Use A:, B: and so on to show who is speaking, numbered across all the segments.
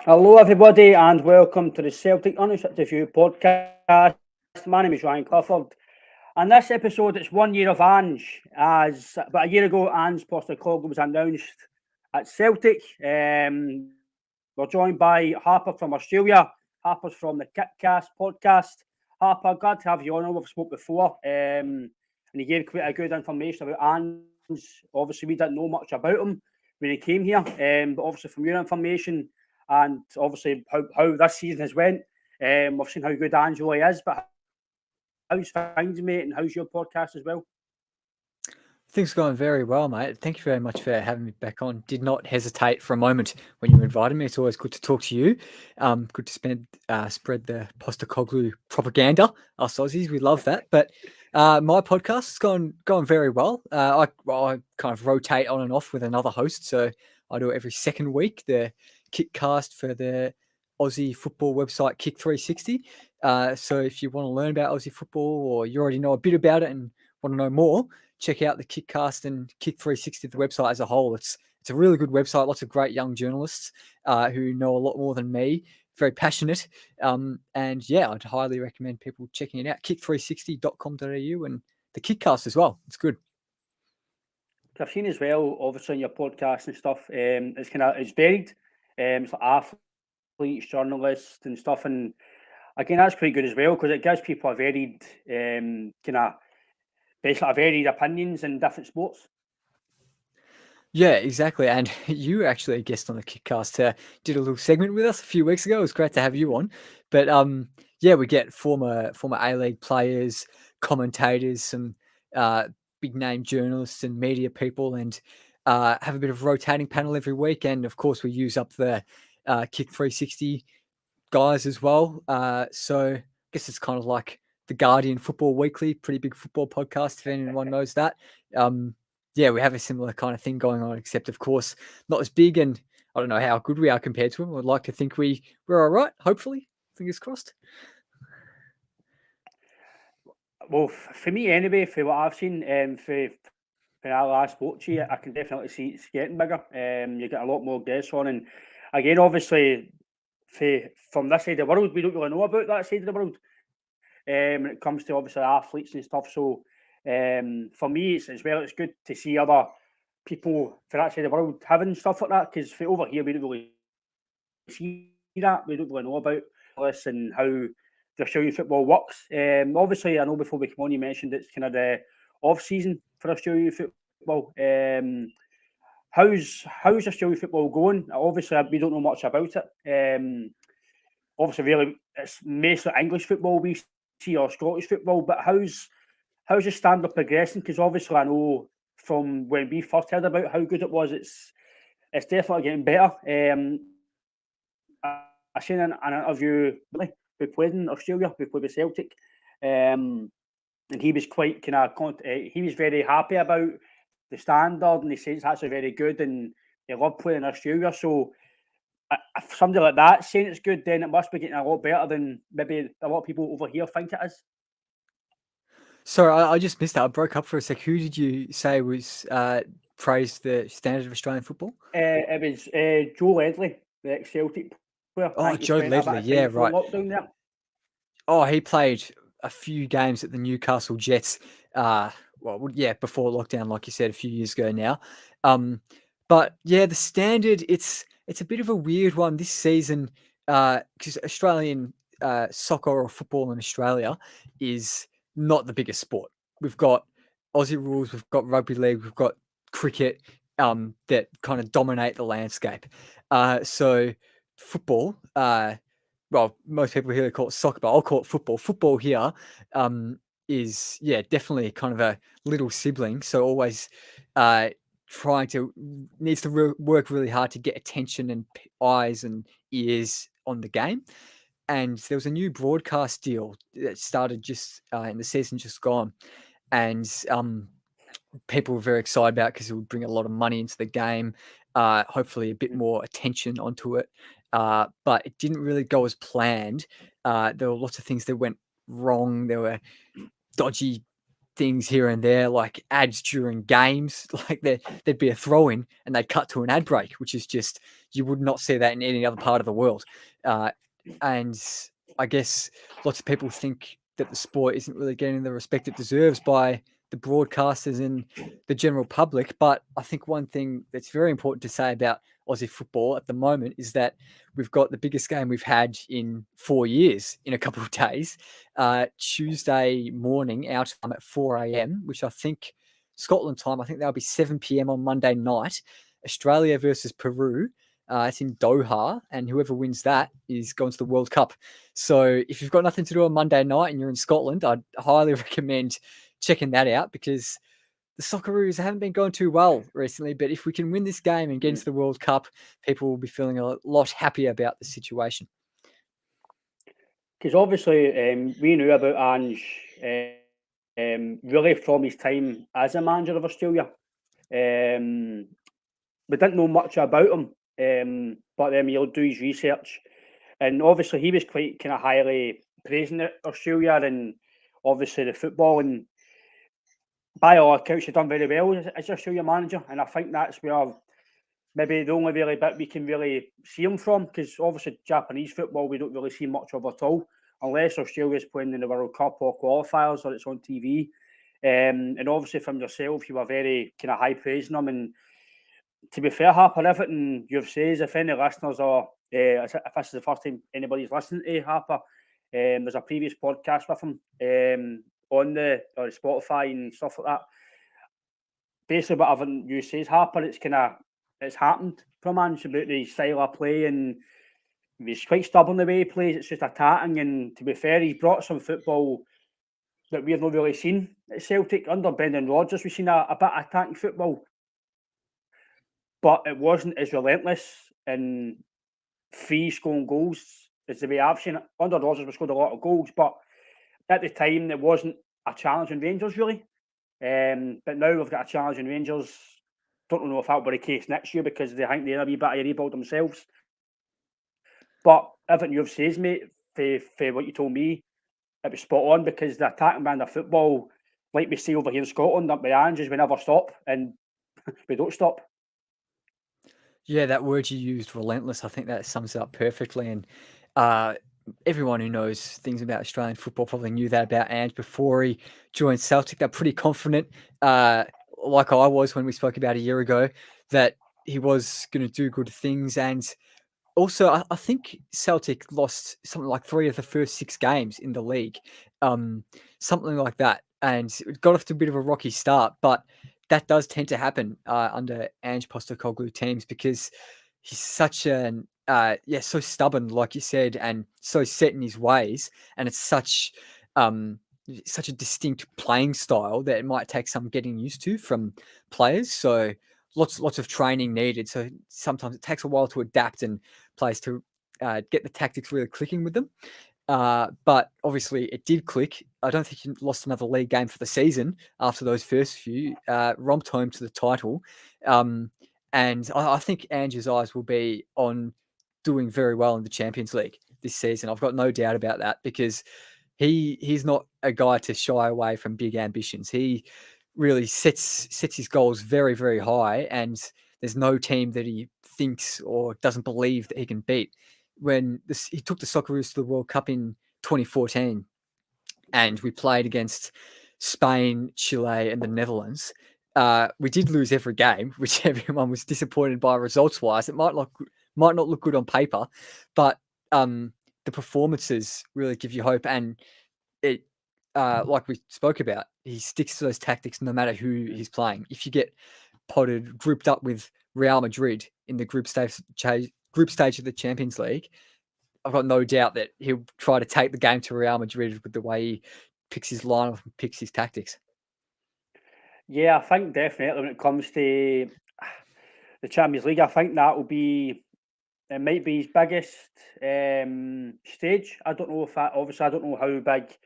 A: Hello, everybody, and welcome to the Celtic Unrestricted View podcast. My name is Ryan Clifford, and this episode it's 1 year of Ange. As about a year ago, Ange Postecoglou was announced at Celtic. We're joined by Harper from Australia. Harper's from the Kickcast podcast. Harper, glad to have you on. We've spoke before, and he gave quite a good information about Ange. Obviously, we didn't know much about him when he came here, but obviously from your information and obviously how this season has went. We've seen how good Angelo is, but how's things, mate, and how's your podcast as well?
B: Things are going very well, mate. Thank you very much for having me back on. Did not hesitate for a moment when you invited me. It's always good to talk to you. Good to spread the Postecoglou propaganda. Us Aussies, we love that. But my podcast is going very well. I kind of rotate on and off with another host, so I do it every second week. The Kickcast for the Aussie football website Kick360. So if you want to learn about Aussie football, or you already know a bit about it and want to know more, check out the Kickcast and Kick360, the website as a whole. It's a really good website. Lots of great young journalists who know a lot more than me. Very passionate. And yeah, I'd highly recommend people checking it out. Kick360.com.au and the Kickcast as well. It's good.
A: I've seen as well, obviously, in your podcast and stuff, it's varied. It's like athletes, journalists, and stuff. And again, that's quite good as well because it gives people a varied basically varied opinions in different sports.
B: Yeah, exactly. And you were actually a guest on the Kickcast. Did a little segment with us a few weeks ago. It was great to have you on. But yeah, we get former A-League players, commentators, some big name journalists and media people, and have a bit of rotating panel every week. And of course, we use up the Kick360 guys as well. So I guess it's kind of like the Guardian Football Weekly, pretty big football podcast if anyone knows that. Yeah, we have a similar kind of thing going on, except of course not as big, and I don't know how good we are compared to them. I'd like to think we're all right. Hopefully, fingers crossed.
A: Well, for me anyway, for what I've seen, for when I last spoke to you, I can definitely see it's getting bigger. You get a lot more guests on, and again, obviously, from this side of the world, we don't really know about that side of the world. When it comes to obviously athletes and stuff, so for me, it's good to see other people for that side of the world having stuff like that because for over here we don't really see that. We don't really know about this and how the Australian football works. Obviously, I know before we come on, you mentioned it's kind of the off season for Australian football. How's Australian football going? Obviously, we don't know much about it. Obviously, really, it's mostly English football we see or Scottish football. But how's the standard progressing? Because obviously, I know from when we first heard about how good it was, it's definitely getting better. I seen an interview who played in Australia, who played with Celtic, and he was quite he was very happy about the standard, and he says it's actually very good, and he loved playing in Australia. So if somebody like that saying it's good, then it must be getting a lot better than maybe a lot of people over here think it is.
B: Sorry, I just missed that. I broke up for a sec. Who did you say was praised the standard of Australian football?
A: It was Joe Ledley, the ex-Celtic player.
B: Oh,
A: I think he
B: Joe
A: spent a bit
B: Ledley.
A: of time
B: Yeah,
A: before
B: right.
A: lockdown there.
B: Oh, he played a few games at the Newcastle Jets. Before lockdown, like you said, a few years ago now. But yeah, the standard, it's a bit of a weird one this season because Australian soccer or football in Australia is not the biggest sport. We've got Aussie rules, we've got rugby league, we've got cricket that kind of dominate the landscape. So football, well, most people here call it soccer, but I'll call it football. Football here is, definitely kind of a little sibling. So always needs to work really hard to get attention and eyes and ears on the game. And there was a new broadcast deal that started just in the season just gone. And people were very excited about because it would bring a lot of money into the game, hopefully a bit more attention onto it. But it didn't really go as planned. There were lots of things that went wrong. There were dodgy things here and there, like ads during games. Like there'd be a throw in and they'd cut to an ad break, which is just you would not see that in any other part of the world. And I guess lots of people think that the sport isn't really getting the respect it deserves by the broadcasters and the general public. But I think one thing that's very important to say about Aussie football at the moment is that we've got the biggest game we've had in 4 years in a couple of days. Tuesday morning, our time at 4 a.m., which I think Scotland time, I think that'll be 7 p.m. on Monday night. Australia versus Peru. It's in Doha, and whoever wins that is going to the World Cup. So if you've got nothing to do on Monday night and you're in Scotland, I'd highly recommend checking that out, because the Socceroos haven't been going too well recently. But if we can win this game and get into the World Cup, people will be feeling a lot happier about the situation.
A: Because obviously we knew about Ange really from his time as a manager of Australia. We didn't know much about him, but then he'll do his research. And obviously he was quite kind of highly praising Australia and obviously the football. And by all accounts, he's done very well as Australia manager. And I think that's where maybe the only really bit we can really see him from, because obviously Japanese football we don't really see much of at all, unless Australia's playing in the World Cup or qualifiers or it's on TV. And obviously from yourself, you were very kind of high praising him. And to be fair, Harper, everything you've said, if any listeners are, if this is the first time anybody's listening to Harper, there's a previous podcast with him on the Spotify and stuff like that. Basically, whatever you say, Harper, it's happened from Ange about the style of play, and he's quite stubborn the way he plays. It's just attacking, and to be fair, he's brought some football that we've not really seen at Celtic under Brendan Rodgers. We've seen a bit of attacking football, but it wasn't as relentless and free scoring goals as the way I've seen it. Under Rodgers, we scored a lot of goals, but at the time, there wasn't a challenge in Rangers, really. But now we've got a challenge in Rangers. Don't know if that'll be the case next year, because they think they're a wee bit of a rebuild themselves. But everything you've said, mate, for what you told me, it was spot on, because the attacking brand of football, like we see over here in Scotland, up by Ange, is we never stop, and we don't stop.
B: Yeah, that word you used, relentless, I think that sums it up perfectly. And everyone who knows things about Australian football probably knew that about Ange before he joined Celtic. They're pretty confident, like I was when we spoke about a year ago, that he was going to do good things. And also, I think Celtic lost something like 3 of the first 6 games in the league, something like that. And it got off to a bit of a rocky start, but that does tend to happen under Ange Postecoglou teams, because he's such so stubborn, like you said, and so set in his ways, and it's such a distinct playing style that it might take some getting used to from players. So lots of training needed. So sometimes it takes a while to adapt and players to get the tactics really clicking with them. But obviously it did click. I don't think he lost another league game for the season after those first few, romped home to the title. And I think Ange's eyes will be on doing very well in the Champions League this season. I've got no doubt about that, because he's not a guy to shy away from big ambitions. He really sets his goals very, very high, and there's no team that he thinks or doesn't believe that he can beat. When he took the Socceroos to the World Cup in 2014, and we played against Spain, Chile, and the Netherlands, we did lose every game, which everyone was disappointed by results-wise. It might not look good on paper, but the performances really give you hope. And it, like we spoke about, he sticks to those tactics no matter who he's playing. If you get potted, grouped up with Real Madrid in the group stage of the Champions League, I've got no doubt that he'll try to take the game to Real Madrid with the way he picks his lineup and picks his tactics.
A: Yeah, I think definitely when it comes to the Champions League, I think that will be, it might be his biggest stage. I don't know if that, obviously, I don't know how big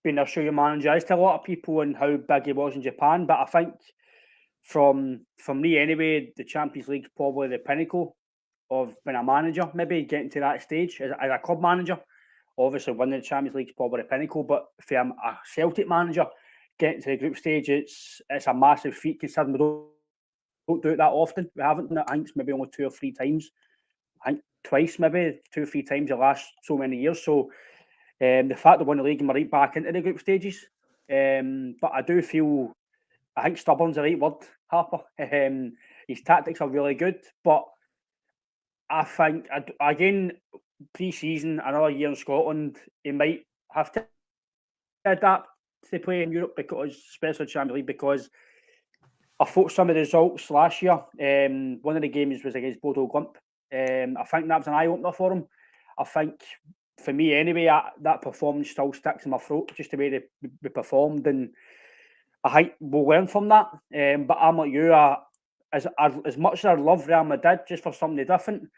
A: being Australia manager is to a lot of people and how big he was in Japan, but I think from me anyway, the Champions League's probably the pinnacle of being a manager, maybe getting to that stage as a club manager. Obviously, winning the Champions League is probably the pinnacle, but for a Celtic manager, getting to the group stage, it's a massive feat, considering we don't do it that often. We haven't done it, I think it's maybe only 2 or 3 times twice, maybe 2-3 times the last so many years. So the fact they won the league and we're right back into the group stages. But I do feel, I think stubborn's the right word, Harper. His tactics are really good, but I think, again, pre-season, another year in Scotland, he might have to adapt to play in Europe, because, especially Champions League, because I thought some of the results last year, one of the games was against Bodo Glimp. I think that was an eye-opener for him. I think, for me anyway, that performance still sticks in my throat, just the way they performed, and I think we'll learn from that. But I'm like you, as much as I love Real Madrid just for something different,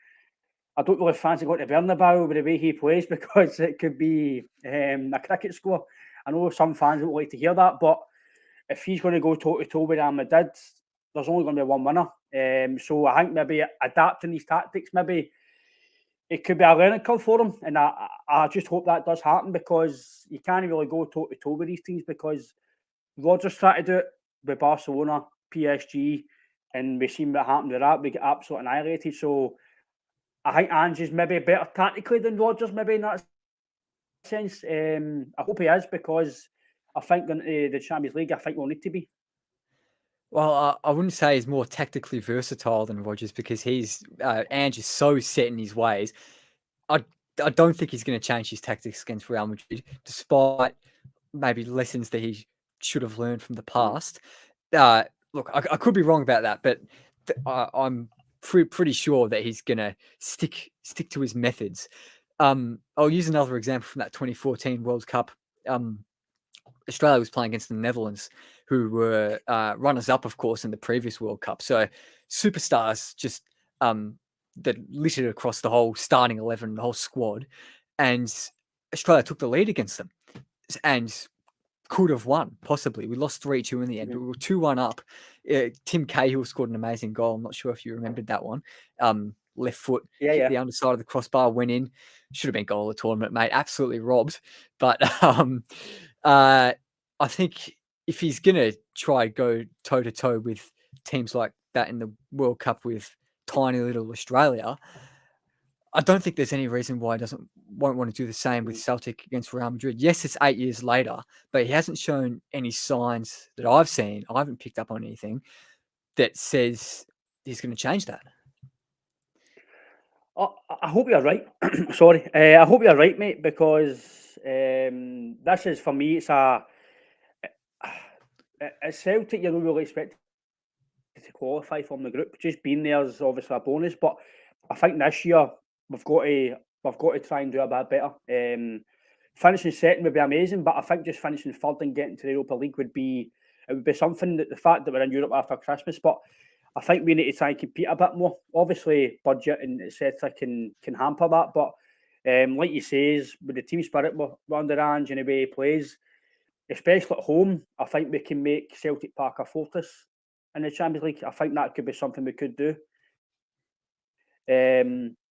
A: I don't really fancy going to Bernabeu with the way he plays, because it could be a cricket score. I know some fans don't like to hear that, but if he's going to go toe-to-toe with Real Madrid, there's only going to be one winner. So I think maybe adapting these tactics, maybe it could be a learning curve for him. And I just hope that does happen, because you can't really go toe-to-toe with these teams, because Rodgers tried to do it with Barcelona, PSG, and we've seen what happened with that. We get absolutely annihilated. So I think Ange is maybe better tactically than Rodgers, maybe in that sense. I hope he is, because I think the Champions League, I think we'll need to be.
B: Well, I wouldn't say he's more tactically versatile than Rodgers, because Ange is so set in his ways. I don't think he's going to change his tactics against Real Madrid, despite maybe lessons that he should have learned from the past. Look, I could be wrong about that, but I'm pretty sure that he's going to stick to his methods. I'll use another example from that 2014 World Cup. Australia was playing against the Netherlands, who were runners-up, of course, in the previous World Cup. So superstars just that littered across the whole starting 11, the whole squad. And Australia took the lead against them and could have won, possibly. We lost 3-2 in the end, but we were 2-1 up. Tim Cahill scored an amazing goal. I'm not sure if you remembered that one. Left foot, hit the underside of the crossbar, went in. Should have been goal of the tournament, mate. Absolutely robbed. But I think if he's going to try go toe-to-toe with teams like that in the World Cup with tiny little Australia, I don't think there's any reason why he won't want to do the same with Celtic against Real Madrid. Yes, it's 8 years later, but he hasn't shown any signs that I've seen. I haven't picked up on anything that says he's going to change that.
A: I hope you're right. Sorry. I hope you're right, mate, because this is, for me, it's a Celtic, you're not really expected to qualify from the group. Just being there is obviously a bonus, but I think this year we've got to try and do a bit better. Finishing second would be amazing, but I think just finishing third and getting to the Europa League would be something. That the fact that we're in Europe after Christmas, but I think we need to try and compete a bit more. Obviously, budget and etc. can hamper that, but like you say, with the team spirit we're under Ange and the way he plays, especially at home, I think we can make Celtic Park a fortress in the Champions League. I think that could be something we could do.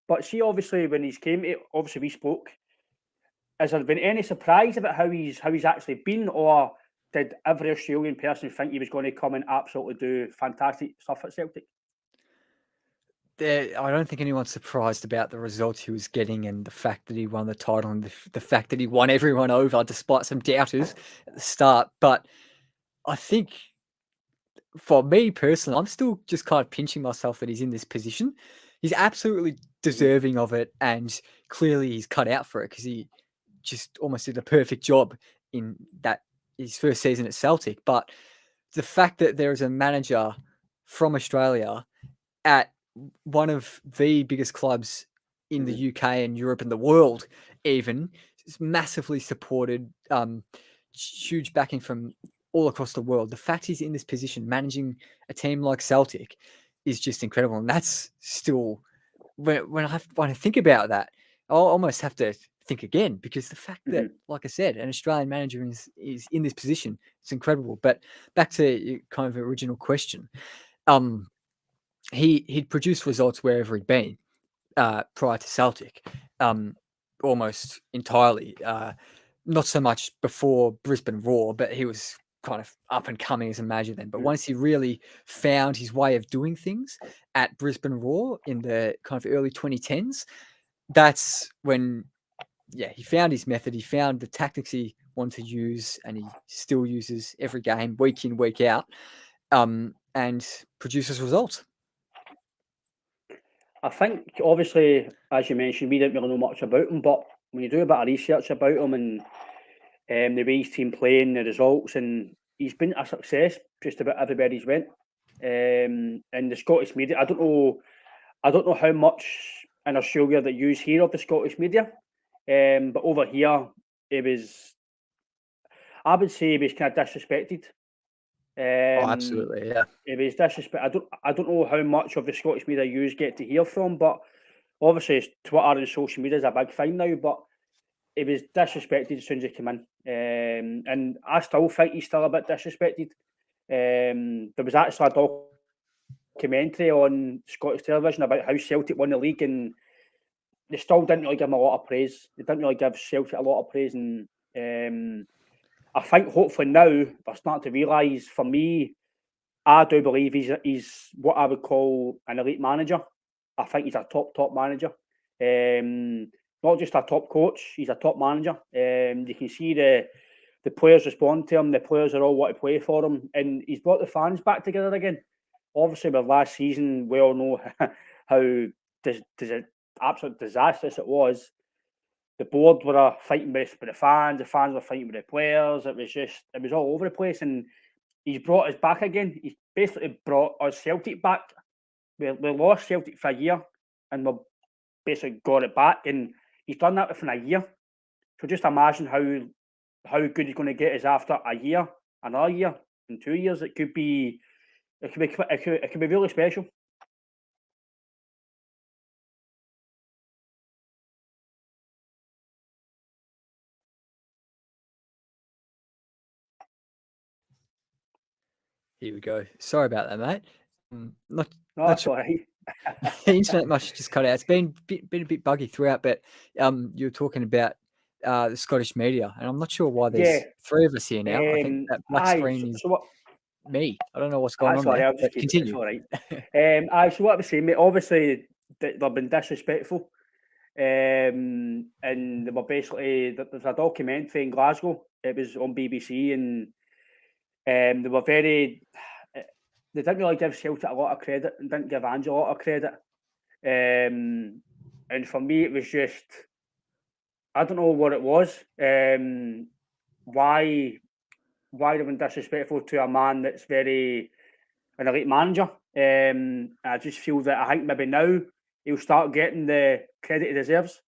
A: But see, obviously, when he's came, obviously we spoke. Has there been any surprise about how he's actually been, or did every Australian person think he was going to come and absolutely do fantastic stuff at Celtic?
B: I don't think anyone's surprised about the results he was getting and the fact that he won the title and the fact that he won everyone over, despite some doubters at the start. But I think, for me personally, I'm still just kind of pinching myself that he's in this position. He's absolutely deserving of it, and clearly he's cut out for it, because he just almost did a perfect job in that his first season at Celtic. But the fact that there is a manager from Australia at one of the biggest clubs in the UK and Europe and the world, even, is massively supported, huge backing from all across the world. The fact he's in this position, managing a team like Celtic, is just incredible. And that's still, when I think about that, I'll almost have to think again, because the fact that, like I said, an Australian manager is in this position, it's incredible. But back to your kind of original question, he'd produced results wherever he'd been prior to Celtic, almost entirely. Not so much before Brisbane Roar, but he was kind of up and coming as a manager then. But
A: Mm.
B: once he really found his way of doing things at Brisbane Roar in the kind of early 2010s, that's when, he found his method. He found the tactics he wanted to use, and he still uses every game, week in, week out, and produces results.
A: I think, obviously, as you mentioned, we didn't really know much about him, but when you do a bit of research about him and the way his team playing, the results, and he's been a success just about everywhere he's went. And the Scottish media, I don't know how much in Australia that you hear of the Scottish media, but over here, I would say he was kind of disrespected.
B: Oh,
A: Um,
B: absolutely, yeah.
A: it was disrespect. I don't know how much of the Scottish media you get to hear from, but obviously Twitter and social media is a big thing now. But it was disrespected as soon as he came in, and I still think he's still a bit disrespected. There was actually a documentary on Scottish television about how Celtic won the league, and they still didn't really give him a lot of praise. They didn't really give Celtic a lot of praise, and I think hopefully now they're starting to realise. For me, I do believe he's what I would call an elite manager. I think he's a top manager. Not just a top coach, he's a top manager. You can see the players respond to him. The players are all want to play for him, and he's brought the fans back together again. Obviously, with last season, we all know how absolute disastrous it was. The board were fighting with the fans were fighting with the players. It was all over the place, and he's brought us back again. He's basically brought us Celtic back. We lost Celtic for a year, and we've basically got it back. And he's done that within a year. So just imagine how good he's going to get us after a year, another year, in 2 years. It could be really special.
B: Here we go. Sorry about that, mate. Not
A: No,
B: not
A: that's
B: sure.
A: all right.
B: The internet must have just cut out. It's been a bit buggy throughout, but you're talking about the Scottish media, and I'm not sure why
A: Yeah.
B: there's three of us here now. I think that black
A: Aye.
B: screen is
A: So what?
B: me. I don't know what's going
A: That's
B: on
A: all right.
B: there,
A: I'll just
B: but
A: keep it. It's
B: continue.
A: all right. So what I was saying, mate. Obviously, they've been disrespectful. And they were basically there's a documentary in Glasgow. It was on BBC, and they were very. They didn't really give Celtic a lot of credit, and didn't give Ange a lot of credit. And for me, it was just I don't know what it was. Why they've been disrespectful to a man that's very an elite manager. I just feel that I think maybe now he'll start getting the credit he deserves.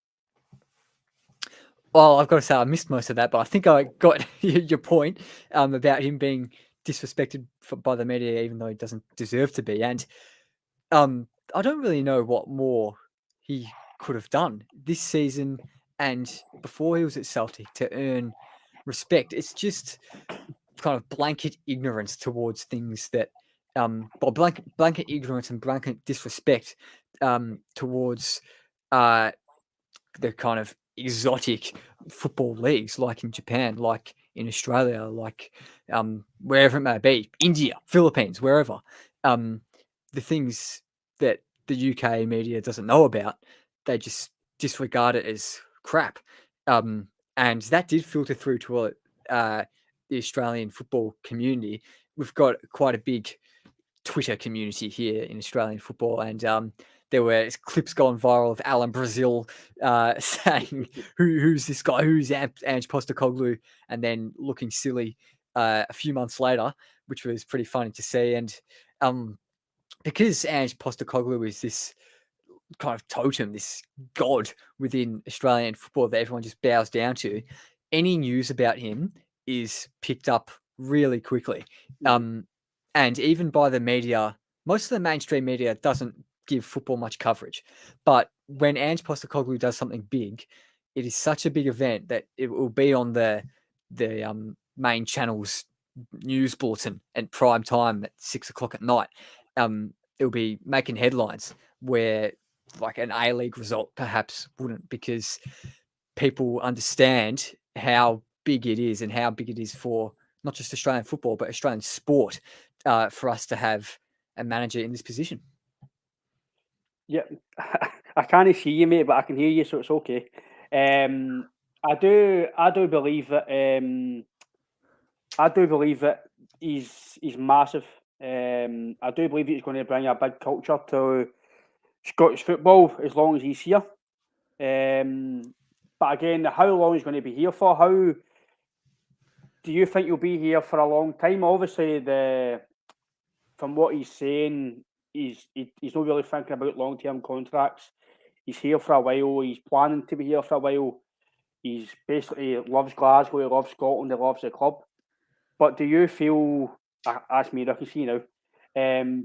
B: Well, I've got to say I missed most of that, but I think I got your point about him being disrespected by the media, even though he doesn't deserve to be. And I don't really know what more he could have done this season and before he was at Celtic to earn respect. It's just kind of blanket ignorance towards things that, blanket ignorance and blanket disrespect towards the kind of exotic football leagues, like in Japan, like in Australia, like wherever it may be, India, Philippines, wherever. The things that the UK media doesn't know about, they just disregard it as crap. And that did filter through to the Australian football community. We've got quite a big Twitter community here in Australian football, and there were clips going viral of Alan Brazil saying, "Who's this guy? Who's Ange Postecoglou?" and then looking silly a few months later, which was pretty funny to see. And because Ange Postecoglou is this kind of totem, this god within Australian football that everyone just bows down to, any news about him is picked up really quickly. And even by the media, most of the mainstream media doesn't give football much coverage. But when Ange Postecoglou does something big, it is such a big event that it will be on the main channel's news bulletin at prime time at 6 o'clock at night. It'll be making headlines where like an A-League result perhaps wouldn't, because people understand how big it is and how big it is for not just Australian football, but Australian sport for us to have a manager in this position.
A: Yeah, I can't see you, mate, but I can hear you, so it's okay. I do believe that. I do believe that he's massive. I do believe he's going to bring a big culture to Scottish football as long as he's here. But again, how long he's going to be here for? How do you think he'll be here for a long time? Obviously, from what he's saying, he's not really thinking about long-term contracts. He's here for a while. He's planning to be here for a while. He's basically loves Glasgow. He loves Scotland. He loves the club. But do you feel? Ask me, I can see now.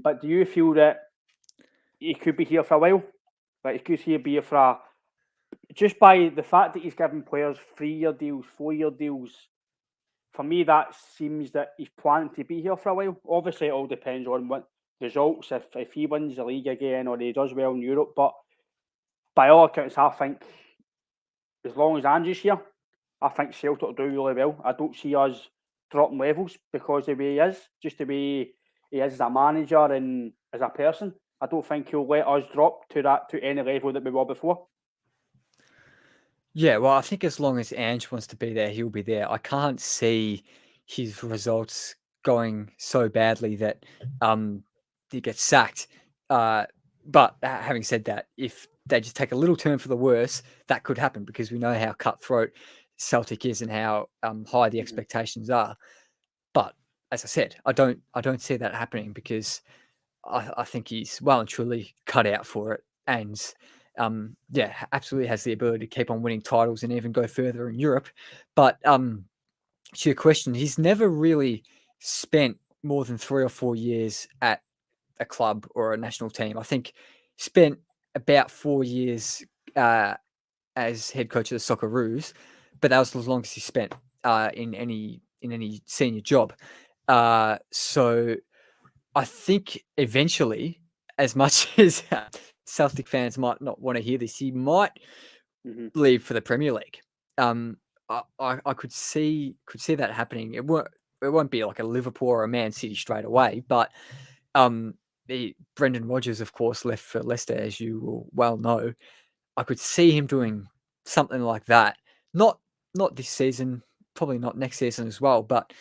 A: But do you feel that he could be here for a while? Like he could be here for just by the fact that he's giving players 3-year deals, 4-year deals. For me, that seems that he's planning to be here for a while. Obviously, it all depends on what results. If he wins the league again or he does well in Europe, but by all accounts, I think as long as Ange's here, I think Celtic will do really well. I don't see us dropping levels because the way he is, just the way he is as a manager and as a person. I don't think he'll let us drop to any level that we were before.
B: Yeah, well, I think as long as Ange wants to be there, he'll be there. I can't see his results going so badly that he gets sacked. But having said that, if they just take a little turn for the worse, that could happen because we know how cutthroat Celtic is and how high the expectations are. But as I said, I don't see that happening because I think he's well and truly cut out for it. And yeah, absolutely has the ability to keep on winning titles and even go further in Europe. But to your question, he's never really spent more than 3 or 4 years at a club or a national team. I think spent about 4 years as head coach of the Socceroos, but that was as long as he spent in any senior job. So I think eventually, as much as Celtic fans might not want to hear this, he might leave for the Premier League. I could see that happening. It won't be like a Liverpool or a Man City straight away, but Brendan Rodgers, of course, left for Leicester, as you will well know. I could see him doing something like that. Not this season, probably not next season as well, but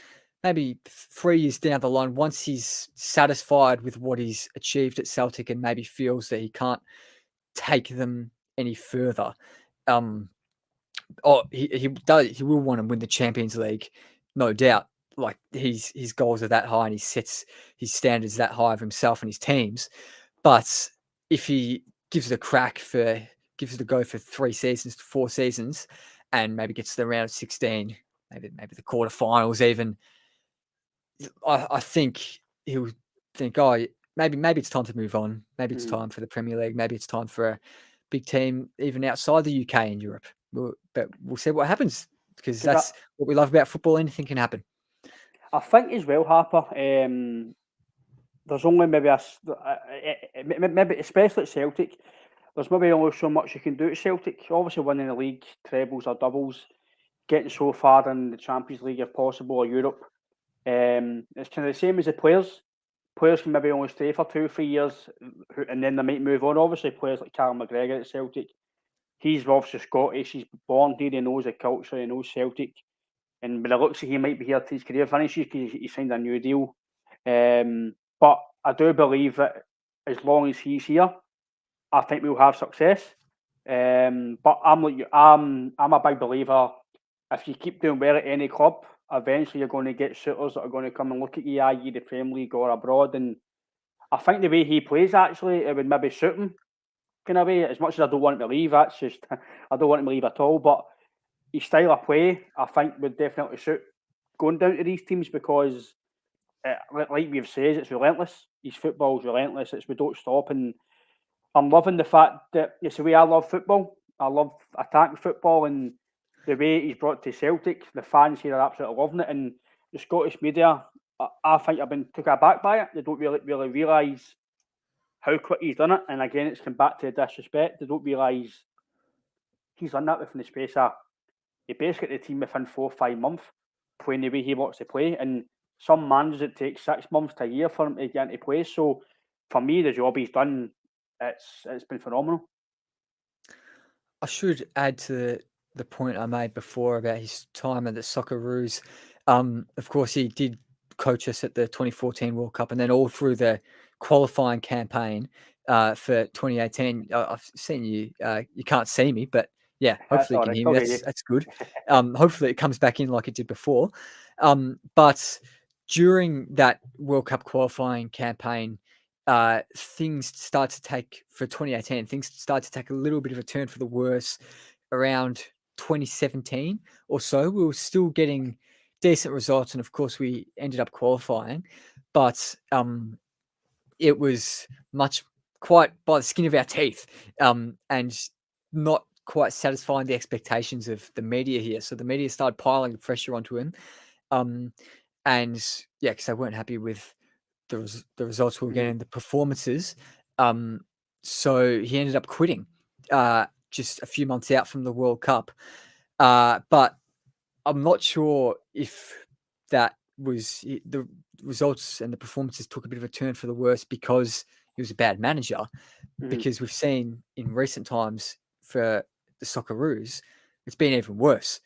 B: maybe 3 years down the line, once he's satisfied with what he's achieved at Celtic and maybe feels that he can't take them any further. He will want to win the Champions League, no doubt. Like his goals are that high and he sets his standards that high of himself and his teams. But if he gives it a go for 3 seasons to 4 seasons and maybe gets to the round of 16, maybe the quarterfinals even, I think he'll think, oh, maybe it's time to move on. Maybe it's time for the Premier League. Maybe it's time for a big team even outside the UK and Europe. But we'll see what happens because that's what we love about football. Anything can happen.
A: I think as well, Harper. There's only maybe maybe especially at Celtic. There's maybe only so much you can do at Celtic. Obviously, winning the league, trebles or doubles, getting so far in the Champions League if possible or Europe. It's kind of the same as the players. Players can maybe only stay for 2 or 3 years, and then they might move on. Obviously, players like Callum McGregor at Celtic, he's obviously Scottish. He's born here. He knows the culture. He knows Celtic. And by the looks of he might be here till his career finishes because he signed a new deal. But I do believe that as long as he's here, I think we'll have success. But I'm like you. I'm a big believer. If you keep doing well at any club, eventually you're going to get suitors that are going to come and look at you, i.e. the Premier League or abroad. And I think the way he plays, actually, it would maybe suit him, kind of way. As much as I don't want him to leave, that's just, I don't want him to leave at all. But his style of play, I think, would definitely suit going down to these teams because, like we've said, it's relentless. His football's relentless. We don't stop. And I'm loving the fact that it's the way I love football. I love attacking football and the way he's brought to Celtic. The fans here are absolutely loving it. And the Scottish media, I think, have been took aback by it. They don't really realise how quick he's done it. And again, it's come back to the disrespect. They don't realise he's done that within the space of, he basically the team within 4 or 5 months. playing the way he wants to play. And some managers it takes 6 months to a year for him to get into place. So for me, the job he's done, it's been phenomenal.
B: I should add to the point I made before about his time at the Socceroos. Of course, he did coach us at the 2014 World Cup, and then all through the qualifying campaign for 2018. I've seen you. You can't see me, but yeah,
A: That's
B: hopefully you
A: all
B: can
A: right.
B: hear me.
A: Okay, yeah.
B: That's good. Hopefully it comes back in like it did before. But during that World Cup qualifying campaign, things start to take for 2018. Things start to take a little bit of a turn for the worse around 2017 or so. We were still getting decent results, and of course, we ended up qualifying, but it was quite by the skin of our teeth, and not quite satisfying the expectations of the media here. So the media started piling the pressure onto him, and yeah, because they weren't happy with the results we were getting, the performances. So he ended up quitting just a few months out from the World Cup. But I'm not sure if that was the results and the performances took a bit of a turn for the worse because he was a bad manager. Because we've seen in recent times for the Socceroos, it's been even worse.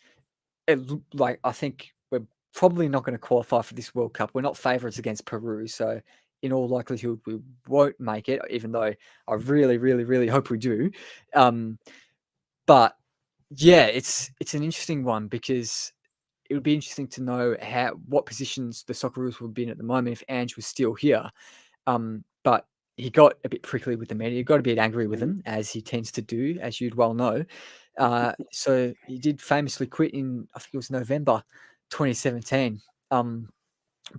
B: Like I think we're probably not going to qualify for this World Cup. We're not favourites against Peru, so in all likelihood we won't make it. Even though I really, really, really hope we do. But yeah, it's an interesting one because it would be interesting to know what positions the Socceroos would be in at the moment if Ange was still here. But he got a bit prickly with the media, got a bit angry with them, as he tends to do, as you'd well know. So he did famously quit in, I think it was November 2017.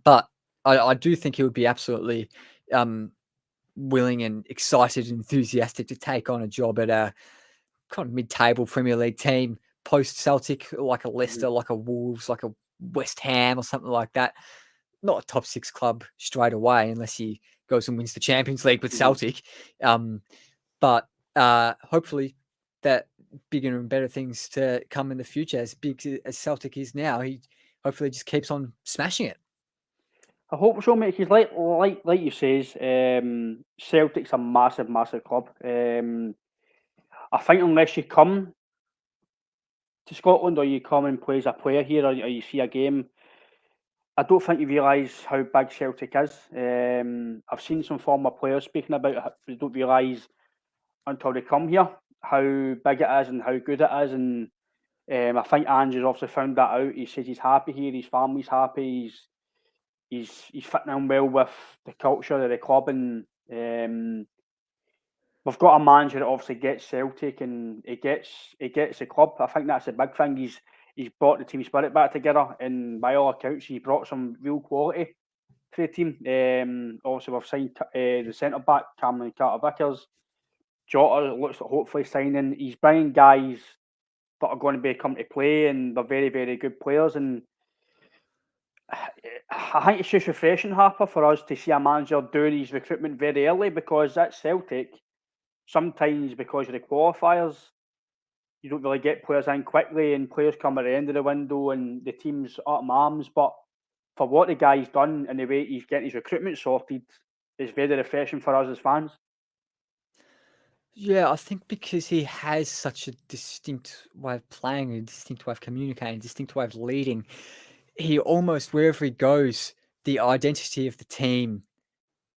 B: But I do think he would be absolutely willing and excited and enthusiastic to take on a job at a kind of mid-table Premier League team, post-Celtic, like a Leicester, like a Wolves, like a West Ham or something like that. Not a top six club straight away unless he goes and wins the Champions League with Celtic. But hopefully that bigger and better things to come in the future. As big as Celtic is now, he hopefully just keeps on smashing it.
A: I hope so, mate. Because like you says, Celtic's a massive, massive club. I think unless you come to Scotland or you come and play as a player here or you see a game, I don't think you realise how big Celtic is. I've seen some former players speaking about it. They don't realise until they come here how big it is and how good it is. And I think Ange has obviously found that out. He says he's happy here. His family's happy. He's fitting in well with the culture of the club, and we've got a manager that obviously gets Celtic and he gets the club. I think that's a big thing. He's brought the team spirit back together, and by all accounts, he brought some real quality to the team. Also, we've signed the centre back Cameron Carter-Vickers. Jota looks like hopefully signing. He's bringing guys that are going to come to play, and they're very, very good players. And I think it's just refreshing, Harper, for us to see a manager do his recruitment very early, because at Celtic, sometimes because of the qualifiers, you don't really get players in quickly, and players come at the end of the window and the team's up in arms. But for what the guy's done and the way he's getting his recruitment sorted, it's very refreshing for us as fans.
B: Yeah, I think because he has such a distinct way of playing, a distinct way of communicating, a distinct way of leading, he almost, wherever he goes, the identity of the team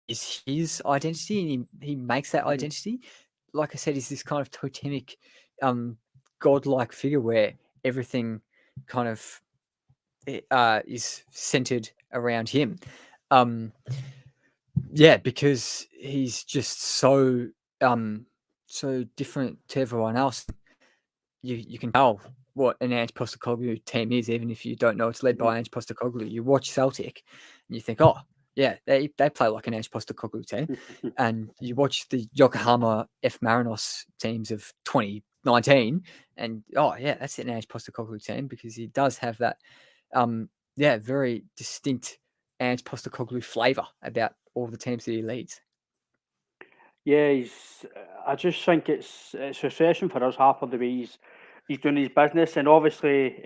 B: is his identity, and he makes that identity. Like I said, he's this kind of totemic, godlike figure where everything kind of is centered around him. Yeah, because he's just so different to everyone else. You can tell what an Ange Postecoglou team is, even if you don't know it's led by Ange Postecoglou. You watch Celtic and you think, oh, yeah, they play like an Ange Postecoglou team. And you watch the Yokohama F. Marinos teams of 2019 and, oh, yeah, that's an Ange Postecoglou team because he does have that, very distinct Ange Postecoglou flavour about all the teams that he leads.
A: Yeah, I just think it's refreshing for us, Harper, the way he's doing his business, and obviously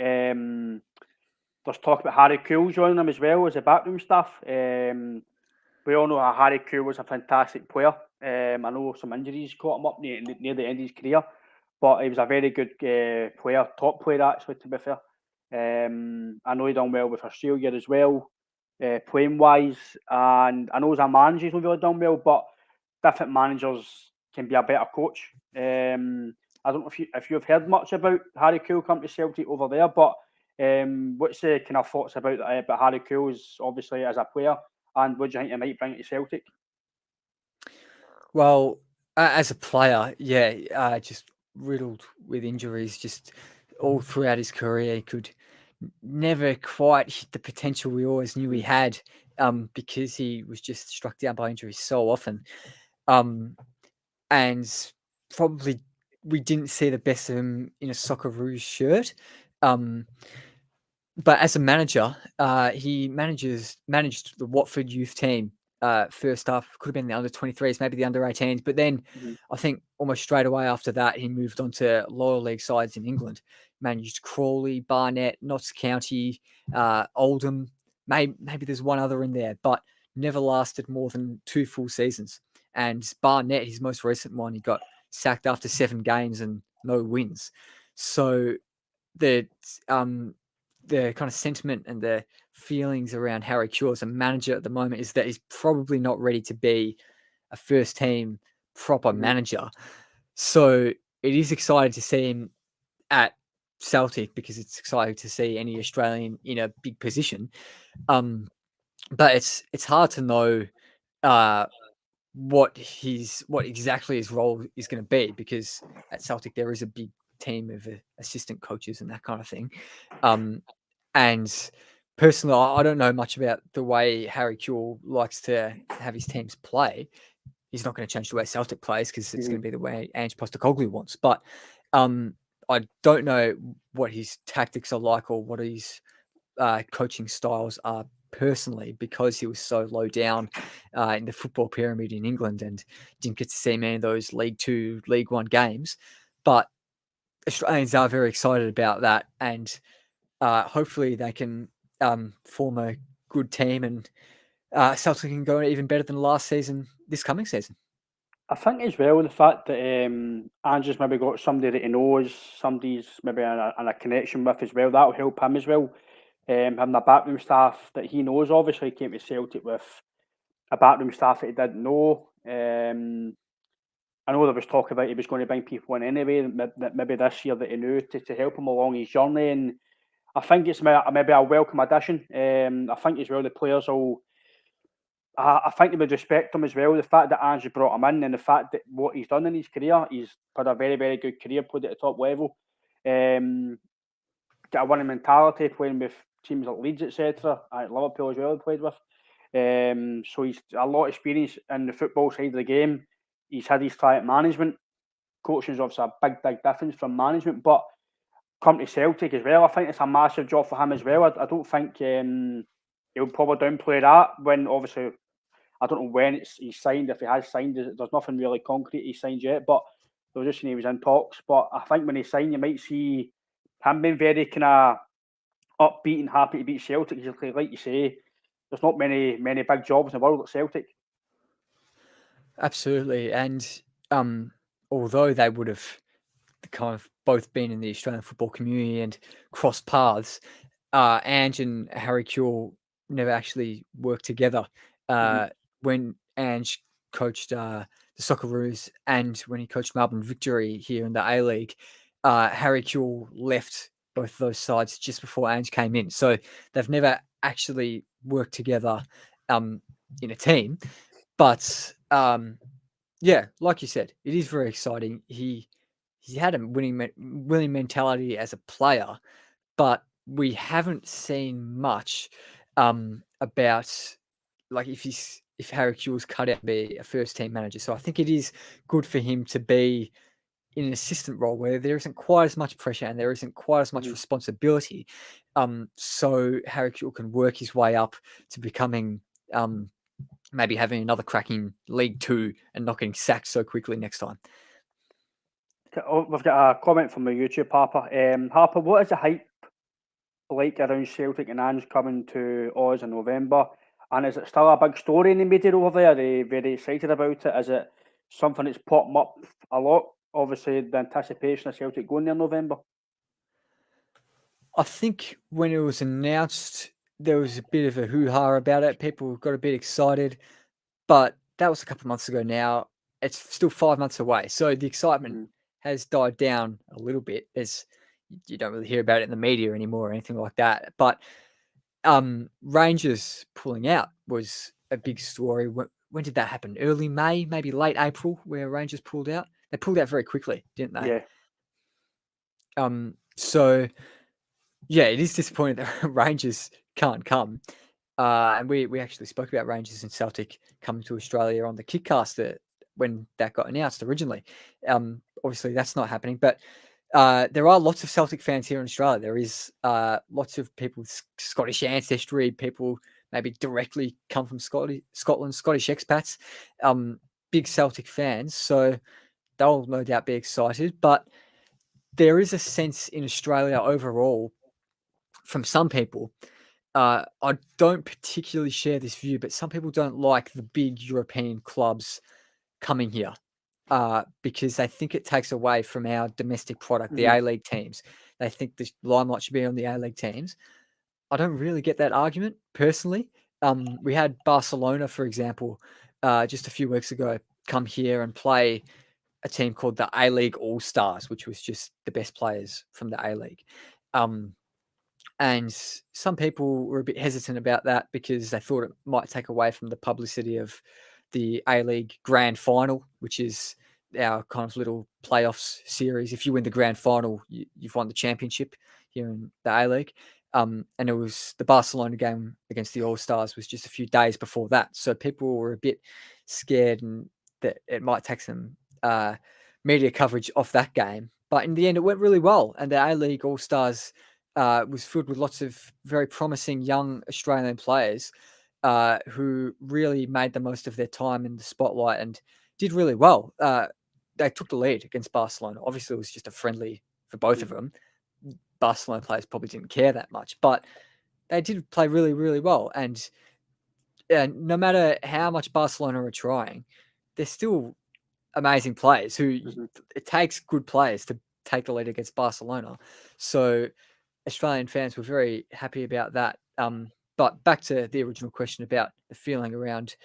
A: there's talk about Harry Kewell joining them as well as the backroom staff. We all know how Harry Kewell was a fantastic player. I know some injuries caught him up near the end of his career, but he was a very good player, top player actually, to be fair. I know he done well with Australia as well, playing wise, and I know as a manager he's not really done well, but different managers can be a better coach. I don't know if you've heard much about Harry Kewell coming to Celtic over there, but what's the kind of thoughts about Harry Kewell obviously as a player, and what do you think he might bring to Celtic?
B: Well, as a player, yeah, just riddled with injuries, just all throughout his career. He could never quite hit the potential we always knew he had, because he was just struck down by injuries so often. And probably we didn't see the best of him in a Socceroos shirt. But as a manager, he managed the Watford youth team first up. Could have been the under 23s, maybe the under 18s. But then I think almost straight away after that, he moved on to lower league sides in England. Managed Crawley, Barnet, Notts County, Oldham. Maybe there's one other in there, but never lasted more than 2 full seasons. And Barnet, his most recent one, he got sacked after 7 games and no wins. So the kind of sentiment and the feelings around Harry Kewell as a manager at the moment is that he's probably not ready to be a first team proper manager. So it is exciting to see him at Celtic because it's exciting to see any Australian in a big position. But it's hard to know what exactly his role is going to be, because at Celtic there is a big team of assistant coaches and that kind of thing. And personally, I don't know much about the way Harry Kewell likes to have his teams play. He's not going to change the way Celtic plays because it's going to be the way Ange Postecoglou wants. But I don't know what his tactics are like or what his coaching styles are personally, because he was so low down in the football pyramid in England and didn't get to see many of those League 2, League 1 games. But Australians are very excited about that, and hopefully they can form a good team, and Celtic can go even better than last season this coming season.
A: I think as well the fact that Ange's maybe got somebody that he knows, somebody's maybe in a connection with as well, that'll help him as well. Having a backroom staff that he knows, obviously he came to Celtic with a backroom staff that he didn't know. I know there was talk about he was going to bring people in anyway, maybe this year that he knew to help him along his journey, and I think it's maybe a welcome addition. I think as well the players will. I think they would respect him as well. The fact that Ange brought him in, and the fact that what he's done in his career, he's had a very, very good career, played at the top level. Got a winning mentality, playing with teams like Leeds, etc. At Liverpool as well, he played with. So he's a lot of experience in the football side of the game. He's had his try at management. Coaching is obviously a big, big difference from management, but come to Celtic as well, I think it's a massive job for him as well. I don't think he'll probably downplay that when obviously I don't know when he's signed. If he has signed, there's nothing really concrete he's signed yet. But they were just saying he was in talks. But I think when he signed, you might see him being very kind of upbeat and happy to beat Celtic. Like you say, there's not many big jobs in the world at Celtic.
B: Absolutely, and although they would have kind of both been in the Australian football community and crossed paths, Ange and Harry Kewell never actually worked together. When Ange coached the Socceroos and when he coached Melbourne Victory here in the A-League, Harry Kewell left both of those sides just before Ange came in. So they've never actually worked together in a team. But yeah, like you said, it is very exciting. He had a winning mentality as a player, but we haven't seen much about like if Harry Kewell's cut out to be a first team manager. So I think it is good for him to be in an assistant role where there isn't quite as much pressure and there isn't quite as much responsibility. So Harry Kewell can work his way up to becoming maybe having another cracking League 2 and not getting sacked so quickly next time.
A: We've got a comment from the YouTube, Harper. Harper, what is the hype like around Celtic and Ange coming to Oz in November? And is it still a big story in the media over there? Are they very excited about it? Is it something that's popping up a lot? Obviously, the anticipation of Celtic going there in November.
B: I think when it was announced, there was a bit of a hoo-ha about it. People got a bit excited, but that was a couple of months ago now. It's still 5 months away. So the excitement has died down a little bit. You don't really hear about it in the media anymore or anything like that. But Rangers pulling out was a big story. When did that happen? Early May, maybe late April, where Rangers pulled out. They pulled out very quickly, didn't they?
A: Yeah.
B: So yeah, it is disappointing that Rangers can't come. And we actually spoke about Rangers and Celtic coming to Australia on the Kickcast when that got announced originally. Obviously, that's not happening, but there are lots of Celtic fans here in Australia. There is lots of people with Scottish ancestry, people maybe directly come from Scotland, Scottish expats, big Celtic fans. So they'll no doubt be excited. But there is a sense in Australia overall from some people. I don't particularly share this view, but some people don't like the big European clubs coming here because they think it takes away from our domestic product, the A-League teams. They think the limelight should be on the A-League teams. I don't really get that argument personally. We had Barcelona, for example, just a few weeks ago, come here and play a team called the A-League All-Stars, which was just the best players from the A-League. And some people were a bit hesitant about that because they thought it might take away from the publicity of the A-League Grand Final, which is our kind of little playoffs series. If you win the Grand Final, you've won the championship here in the A-League. And it was the Barcelona game against the All-Stars was just a few days before that. So people were a bit scared and that it might take some media coverage off that game. But in the end, it went really well. And the A-League All-Stars was filled with lots of very promising young Australian players who really made the most of their time in the spotlight and did really well. They took the lead against Barcelona. Obviously, it was just a friendly for both of them. Barcelona players probably didn't care that much, but they did play really, really well. And no matter how much Barcelona are trying, they're still amazing players it takes good players to take the lead against Barcelona. So Australian fans were very happy about that. But back to the original question about the feeling around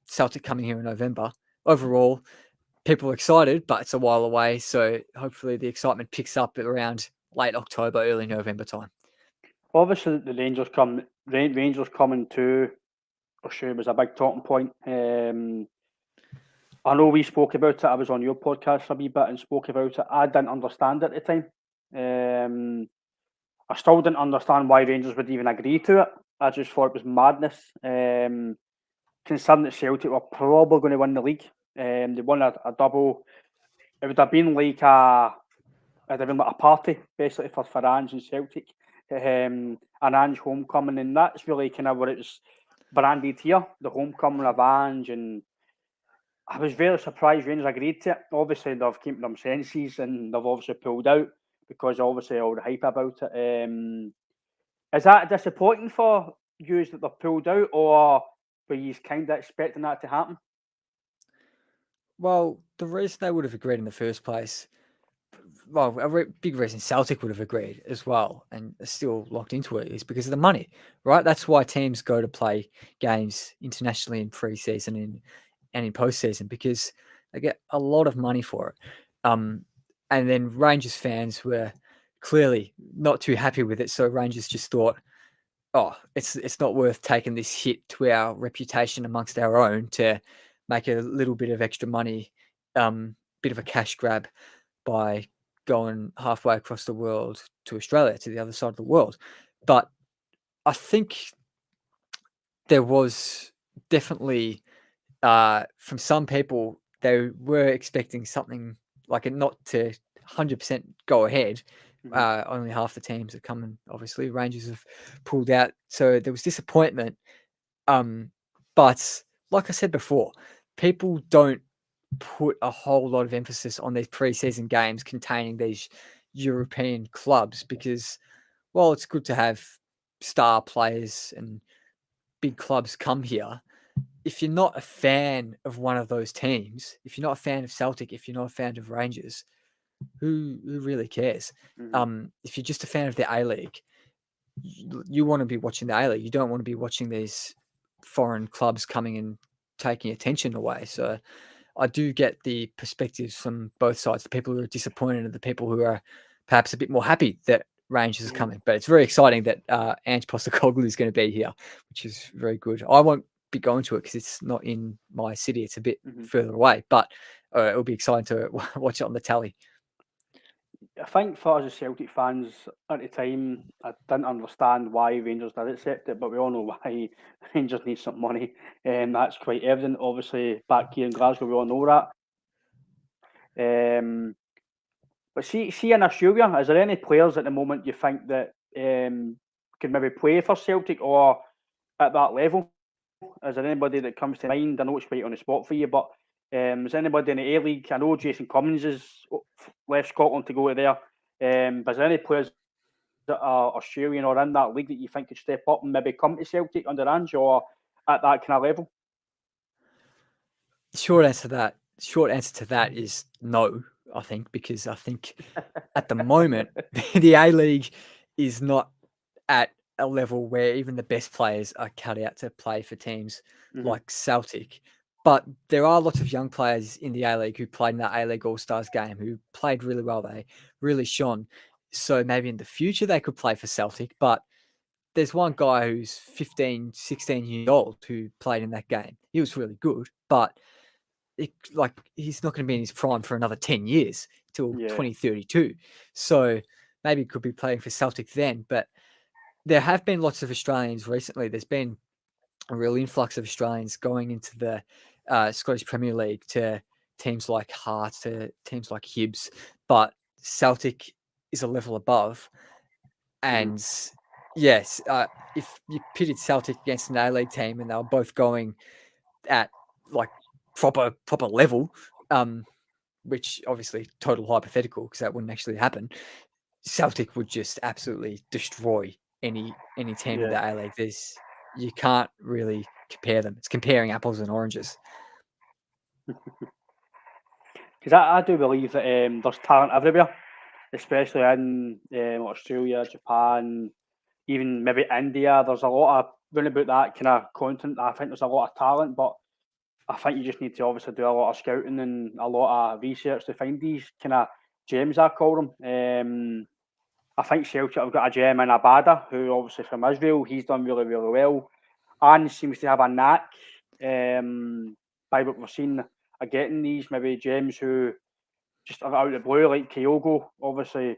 B: Celtic coming here in November. Overall, people are excited, but it's a while away. So hopefully the excitement picks up around late October, early November time.
A: Obviously, the Rangers coming to Australia was a big talking point. I know we spoke about it. I was on your podcast a wee bit and spoke about it. I didn't understand it at the time. I still didn't understand why Rangers would even agree to it. I just thought it was madness. Considering that Celtic were probably going to win the league. They won a double. It would have been like a party basically for Ange and Celtic. An Ange homecoming, and that's really kind of what it's branded here, the homecoming of Ange. And I was very surprised Rangers agreed to it. Obviously, they've kept them senses and they've obviously pulled out because obviously all the hype about it. Is that disappointing for you that they've pulled out, or were you kind of expecting that to happen?
B: Well, the reason they would have agreed in the first place, well, big reason Celtic would have agreed as well and are still locked into it is because of the money, right? That's why teams go to play games internationally in pre-season and in post-season because they get a lot of money for it. And then Rangers fans were clearly not too happy with it, so Rangers just thought, oh, it's not worth taking this hit to our reputation amongst our own to make a little bit of extra money, bit of a cash grab by going halfway across the world to Australia, to the other side of the world. But I think there was definitely, from some people, they were expecting something like it not to 100% go ahead. Only half the teams are coming. Obviously, Rangers have pulled out, so there was disappointment. But like I said before, people don't put a whole lot of emphasis on these preseason games containing these European clubs because while it's good to have star players and big clubs come here, if you're not a fan of one of those teams, if you're not a fan of Celtic, if you're not a fan of Rangers, who really cares?
A: Mm-hmm.
B: If you're just a fan of the A League, you want to be watching the A League. You don't want to be watching these foreign clubs coming and taking attention away. So I do get the perspectives from both sides, the people who are disappointed and the people who are perhaps a bit more happy that Rangers is coming. But it's very exciting that Ange Postecoglou is going to be here, which is very good. I won't be going to it because it's not in my city. It's a bit
A: Mm-hmm.
B: further away, but it'll be exciting to watch it on the tally.
A: I think for us as Celtic fans at the time, I didn't understand why Rangers did accept it, but we all know why. Rangers need some money, and that's quite evident. Obviously, back here in Glasgow, we all know that. But see in Australia, is there any players at the moment you think that could maybe play for Celtic or at that level? Is there anybody that comes to mind? I know it's right on the spot for you, but is anybody in the A League? I know Jason Cummins has left Scotland to go to there. But is there any players that are Australian or in that league that you think could step up and maybe come to Celtic under Ange or at that kind of level?
B: Short answer to that is no. I think because I think at the moment the A League is not at a level where even the best players are cut out to play for teams
A: Mm-hmm.
B: like Celtic. But there are lots of young players in the A League who played in that A League All Stars game who played really well. They really shone. So maybe in the future they could play for Celtic. But there's one guy who's 15, 16 years old who played in that game. He was really good, but he's not going to be in his prime for another 10 years till
A: Yeah.
B: 2032. So maybe he could be playing for Celtic then. But there have been lots of Australians recently. There's been a real influx of Australians going into the Scottish Premier League to teams like Hearts, to teams like Hibs. But Celtic is a level above. And yes, if you pitted Celtic against an A-League team and they were both going at like proper level, which obviously total hypothetical because that wouldn't actually happen, Celtic would just absolutely destroy any team in
A: Yeah.
B: the A League. You can't really compare them. It's comparing apples and oranges.
A: Because I do believe that there's talent everywhere, especially in Australia, Japan, even maybe India. There's a lot of round about that kind of continent. I think there's a lot of talent, but I think you just need to obviously do a lot of scouting and a lot of research to find these kind of gems, I call them. I think Celtic have got a gem in Abada, who obviously from Israel, he's done really, really well. Ange seems to have a knack, by what we've seen, of getting these maybe gems who just are out of the blue, like Kyogo. Obviously,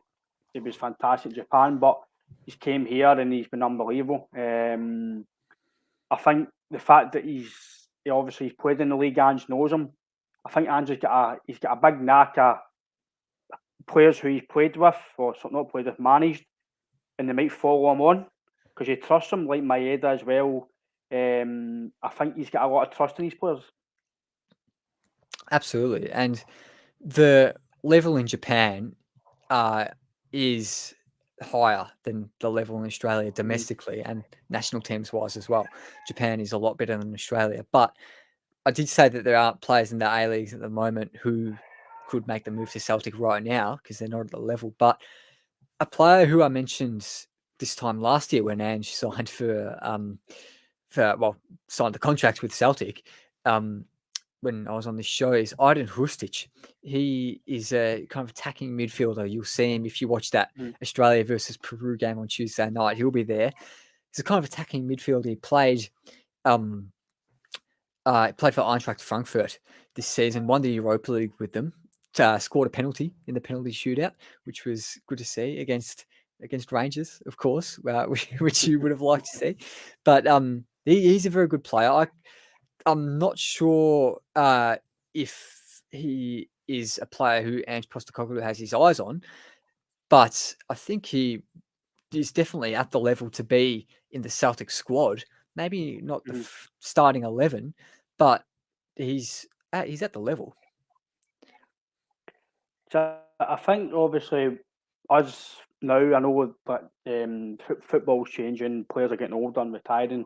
A: he was fantastic in Japan, but he's came here and he's been unbelievable. I think the fact that he's played in the league, Ange knows him. I think Ange's got a big knack of players who he's played with or not played with, managed, and they might follow him on because he trusts him, like Maeda as well. I think he's got a lot of trust in these players.
B: Absolutely. And the level in Japan is higher than the level in Australia domestically and national teams wise as well. Japan is a lot better than Australia. But I did say that there aren't players in the A Leagues at the moment who could make the move to Celtic right now because they're not at the level. But a player who I mentioned this time last year when Ange signed signed the contract with Celtic, when I was on this show is Aiden Hrustic. He is a kind of attacking midfielder. You'll see him if you watch that Australia versus Peru game on Tuesday night. He'll be there. He's a kind of attacking midfielder. He played for Eintracht Frankfurt this season, won the Europa League with them, scored a penalty in the penalty shootout, which was good to see against Rangers, of course, which you would have liked to see. But he's a very good player. I'm not sure if he is a player who Ange Postecoglou has his eyes on, but I think he is definitely at the level to be in the Celtic squad. Maybe not the starting 11, but he's at the level.
A: So I think obviously us now. I know that football's changing, players are getting older and retiring.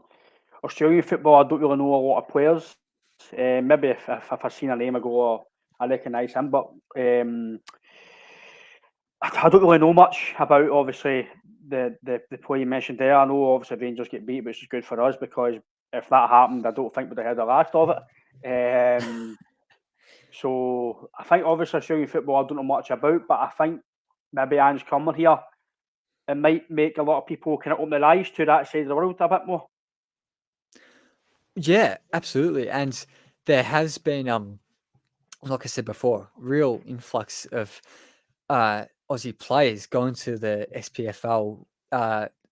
A: Australian football, I don't really know a lot of players. Maybe if I seen a name, I go, oh, I recognise him. But I don't really know much about, obviously, the play you mentioned there. I know, obviously, Rangers get beat, which is good for us because if that happened, I don't think we'd have had the last of it. So I think, obviously, Australian football, I don't know much about, but I think maybe Ange coming here, it might make a lot of people kind of open their eyes to that side of the world a bit more.
B: Yeah, absolutely. And there has been, like I said before, real influx of Aussie players going to the SPFL.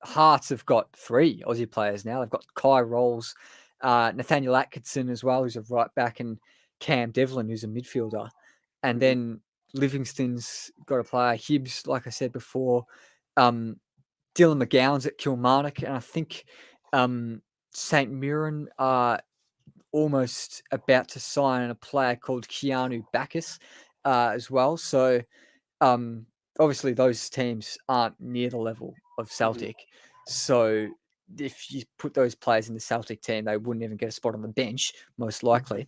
B: Hearts have got 3 Aussie players now. They've got Kai Rolls, Nathaniel Atkinson as well, who's a right back, and Cam Devlin, who's a midfielder. And then Livingston's got a player, Hibbs, like I said before. Dylan McGowan's at Kilmarnock, and I think St. Mirren are almost about to sign a player called Keanu Bacchus as well. So obviously those teams aren't near the level of Celtic. So if you put those players in the Celtic team, they wouldn't even get a spot on the bench, most likely.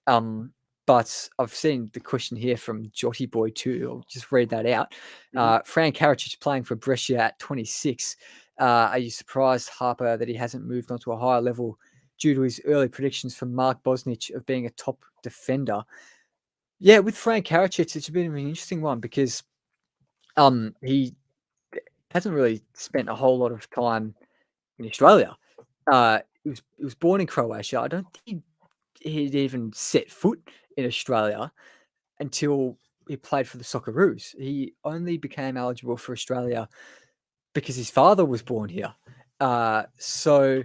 B: But I've seen the question here from Jotty Boy too. I'll just read that out. Fran Karacic playing for Brescia at 26. Are you surprised, Harper, that he hasn't moved on to a higher level due to his early predictions from Mark Bosnich of being a top defender? Yeah, with Fran Karacic, it's been an interesting one because he hasn't really spent a whole lot of time in Australia. He was born in Croatia. I don't think he'd even set foot in Australia until he played for the Socceroos. He only became eligible for Australia because his father was born here. So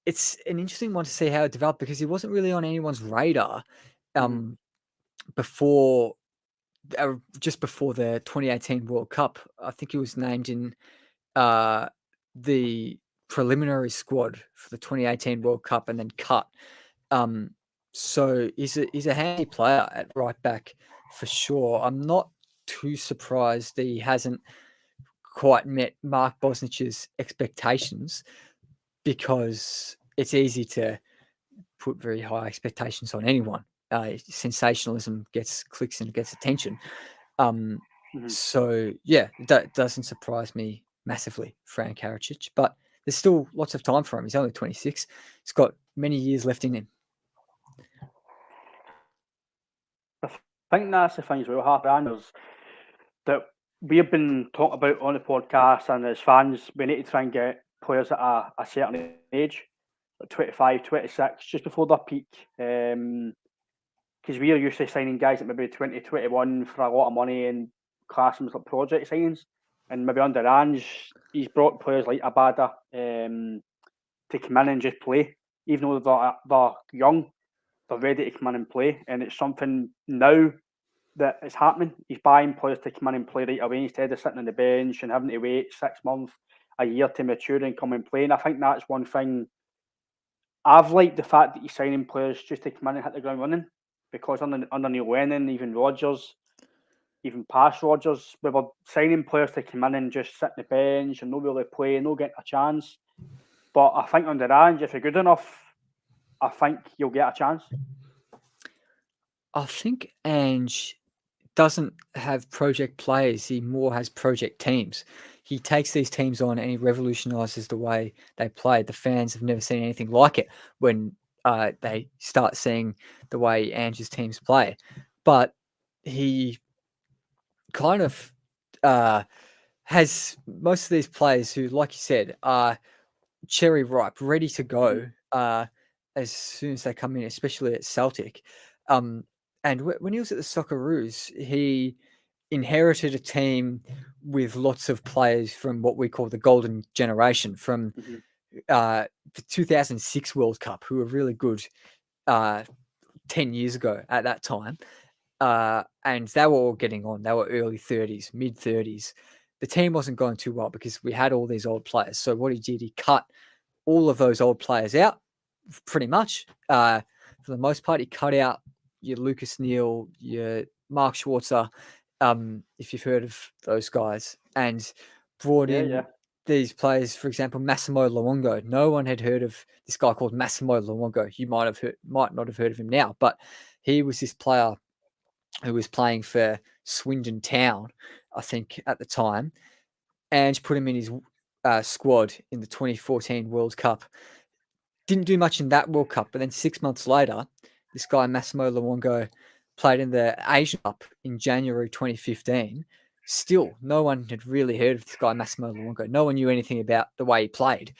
B: it's an interesting one to see how it developed because he wasn't really on anyone's radar before, just before the 2018 World Cup. I think he was named in the preliminary squad for the 2018 World Cup and then cut. So he's a handy player at right back for sure. I'm not too surprised that he hasn't quite met Mark Bosnich's expectations because it's easy to put very high expectations on anyone. Sensationalism gets clicks and gets attention. So yeah, that doesn't surprise me massively, Fran Karacic, but there's still lots of time for him. He's only 26. He's got many years left in him.
A: I think that's the thing as well, Harper, is that we've been talking about on the podcast, and as fans, we need to try and get players at a certain age, like 25, 26, just before their peak. Because we are used to signing guys at maybe 20, 21 for a lot of money and class them as like project signings. And maybe under Ange, he's brought players like Abada to come in and just play. Even though they're young, they're ready to come in and play. And it's something now that is happening. He's buying players to come in and play right away instead of sitting on the bench and having to wait 6 months, a year to mature and come and play. And I think that's one thing I've liked, the fact that he's signing players just to come in and hit the ground running. Because under Neil Lennon, even Rodgers, even past Rodgers, we were signing players to come in and just sit on the bench and not really play, no getting a chance. But I think under Ange, if you're good enough, I think you'll get a chance.
B: I think Ange doesn't have project players. He more has project teams. He takes these teams on and he revolutionises the way they play. The fans have never seen anything like it when they start seeing the way Ange's teams play. But he kind of has most of these players who, like you said, are cherry ripe, ready to go as soon as they come in, especially at Celtic. And when he was at the Socceroos, he inherited a team with lots of players from what we call the golden generation from the 2006 World Cup, who were really good 10 years ago at that time. And they were all getting on. They were early 30s, mid 30s. The team wasn't going too well because we had all these old players. So what he did, he cut all of those old players out, pretty much. For the most part, he cut out your Lucas Neal, your Mark Schwarzer, if you've heard of those guys, and brought in these players. For example, Massimo Luongo. No one had heard of this guy called Massimo Luongo. You might not have heard of him now, but he was this player who was playing for Swindon Town, I think, at the time. Ange put him in his squad in the 2014 World Cup. Didn't do much in that World Cup, but then 6 months later, this guy Massimo Luongo played in the Asian Cup in January 2015. Still, no one had really heard of this guy Massimo Luongo. No one knew anything about the way he played,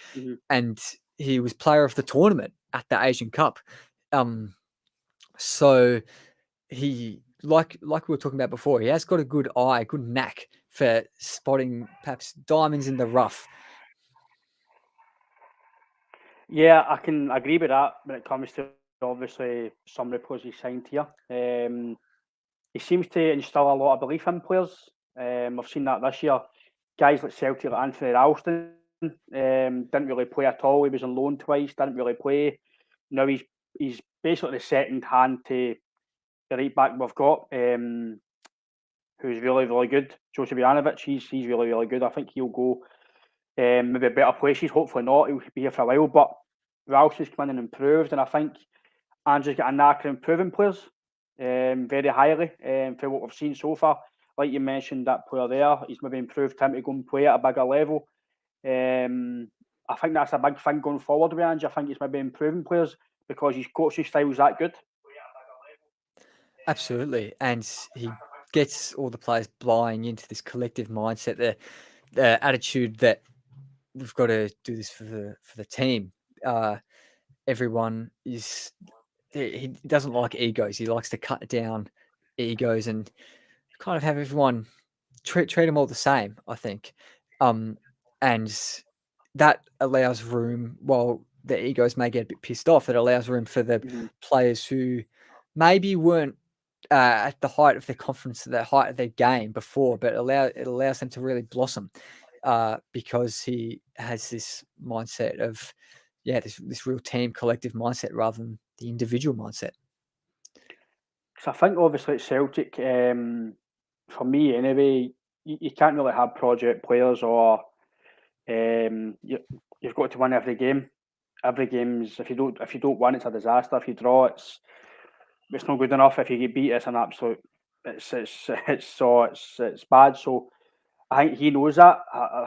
B: and he was player of the tournament at the Asian Cup. So he, like we were talking about before, he has got a good eye, good knack for spotting perhaps diamonds in the rough.
A: Yeah, I can agree with that when it comes to obviously some of the players he signed here. He seems to instill a lot of belief in players. I've seen that this year. Guys like Celtic, like Anthony Ralston, didn't really play at all. He was on loan twice, didn't really play. Now he's basically the second hand to the right back we've got, who's really, really good. Joseph Janovic, he's really, really good. I think he'll go maybe better places. Hopefully not. He'll be here for a while. But Ralston's come in and improved, and I think Ange's got a knack of improving players very highly for what we've seen so far. Like you mentioned, that player there, he's maybe improved him to go and play at a bigger level. I think that's a big thing going forward with Ange. I think he's maybe improving players because his coaching style is that good.
B: Absolutely, and he gets all the players buying into this collective mindset, the attitude that we've got to do this for the team. Everyone is, he doesn't like egos. He likes to cut down egos and kind of have everyone treat them all the same, I think. And that allows room, while the egos may get a bit pissed off, it allows room for the players who maybe weren't at the height of their confidence, at the height of their game before, but it allows them to really blossom because he has this mindset of, this real team collective mindset rather than the individual mindset.
A: So I think obviously at Celtic, for me anyway, you can't really have project players, or you've got to win every game. Every game's, if you don't win, it's a disaster. If you draw, it's not good enough. If you get beat, it's an absolute, it's bad. So I think he knows that.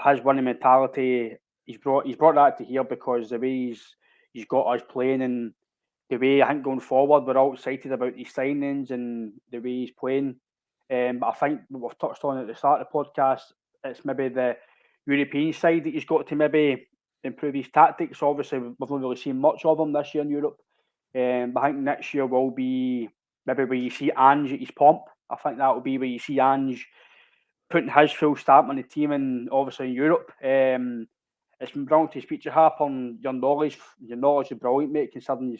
A: His winning mentality, he's brought that to here because the way he's got us playing, and the way I think going forward, we're all excited about these signings and the way he's playing. But I think what we've touched on at the start of the podcast, it's maybe the European side that he's got to maybe improve his tactics. Obviously, we've not really seen much of him this year in Europe. But I think next year will be maybe where you see Ange at his pomp. I think that will be where you see Ange putting his full stamp on the team, and obviously in Europe. It's been brilliant to speak to Harper, and your knowledge is brilliant, mate, considering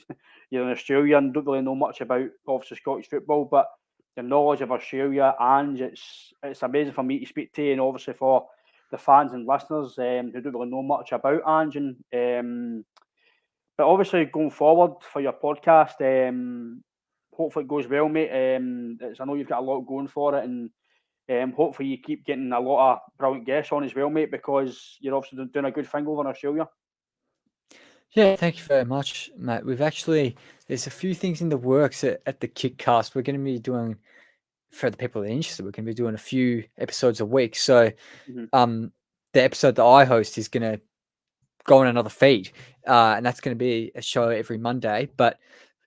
A: you're in Australia and don't really know much about obviously Scottish football, but your knowledge of Australia, and it's amazing for me to speak to you, and obviously for the fans and listeners who don't really know much about Ange. But obviously going forward for your podcast, hopefully it goes well, mate. I know you've got a lot going for it, and hopefully you keep getting a lot of brilliant guests on as well, mate, because you're obviously doing a good thing over in Australia.
B: Yeah, thank you very much, Matt. There's a few things in the works at the Kickcast. We're going to be doing, for the people that are interested, we're going to be doing a few episodes a week. So the episode that I host is going to go on another feed, and that's going to be a show every Monday, but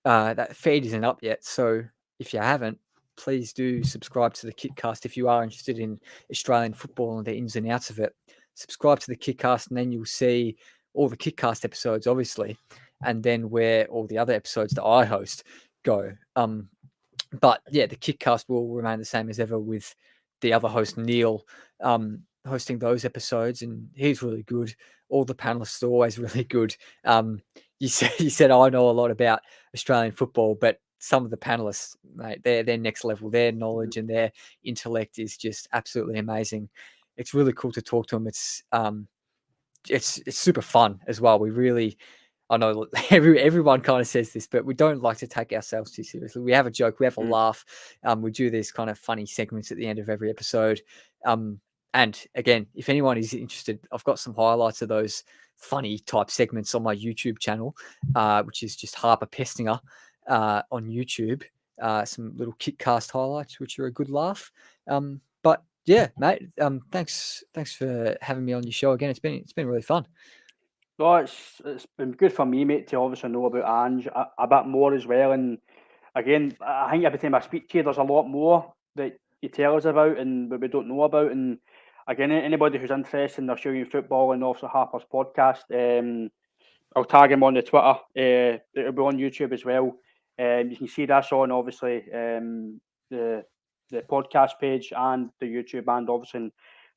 B: that feed isn't up yet. So if you haven't, please do subscribe to the Kickcast if you are interested in Australian football and the ins and outs of it. Subscribe to the Kickcast, and then you'll see all the Kickcast episodes, obviously, and then where all the other episodes that I host go. But yeah, the Kickcast will remain the same as ever, with the other host, Neil, hosting those episodes, and he's really good. All the panelists are always really good. You said I know a lot about Australian football, but some of the panelists, mate, they're next level. Their knowledge and their intellect is just absolutely amazing. It's really cool to talk to them. It's super fun as well. We really I know look, everyone kind of says this, but we don't like to take ourselves too seriously. We have a joke, we have a laugh. We do these kind of funny segments at the end of every episode. And again, if anyone is interested, I've got some highlights of those funny type segments on my YouTube channel, which is just Harper Pestinger on YouTube. Some little Kickcast highlights, which are a good laugh. But yeah, mate. Thanks for having me on your show again. It's been really fun.
A: No, it's been good for me, mate, to obviously know about Ange a bit more as well. And again, I think every time I speak to you, there's a lot more that you tell us about and that we don't know about. And again, anybody who's interested in Australian football and also Harper's podcast, I'll tag him on the Twitter. It'll be on YouTube as well. You can see this on obviously the podcast page and the YouTube and obviously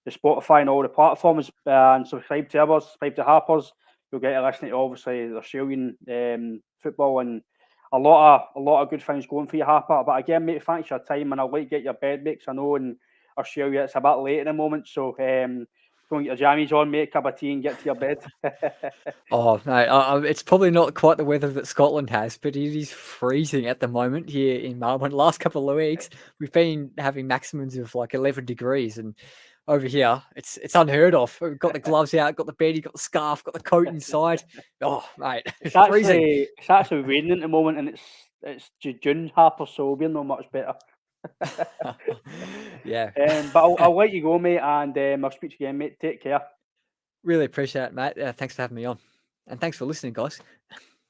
A: the Spotify and all the platforms. And subscribe to ours, subscribe to Harper's. You'll get to listen to obviously the Australian football and a lot of good things going for you, Harper. But again, mate, thanks for your time, and I'll let you get your bed, mate. 'Cause I know in Australia it's a bit late at the moment, so go and get your jammies on, mate, cup of tea, and get to your bed.
B: Oh, mate, it's probably not quite the weather that Scotland has, but it is freezing at the moment here in Melbourne. Last couple of weeks, we've been having maximums of like 11 degrees, and over here, it's unheard of. We've got the gloves out, got the beddie, got the scarf, got the coat inside. Oh, mate, it's freezing.
A: It's actually raining at the moment, and it's June, Harper, so we're not much better.
B: Yeah.
A: But I'll let you go, mate, and I'll speak to you again, mate. Take care.
B: Really appreciate it, mate. Thanks for having me on. And thanks for listening, guys.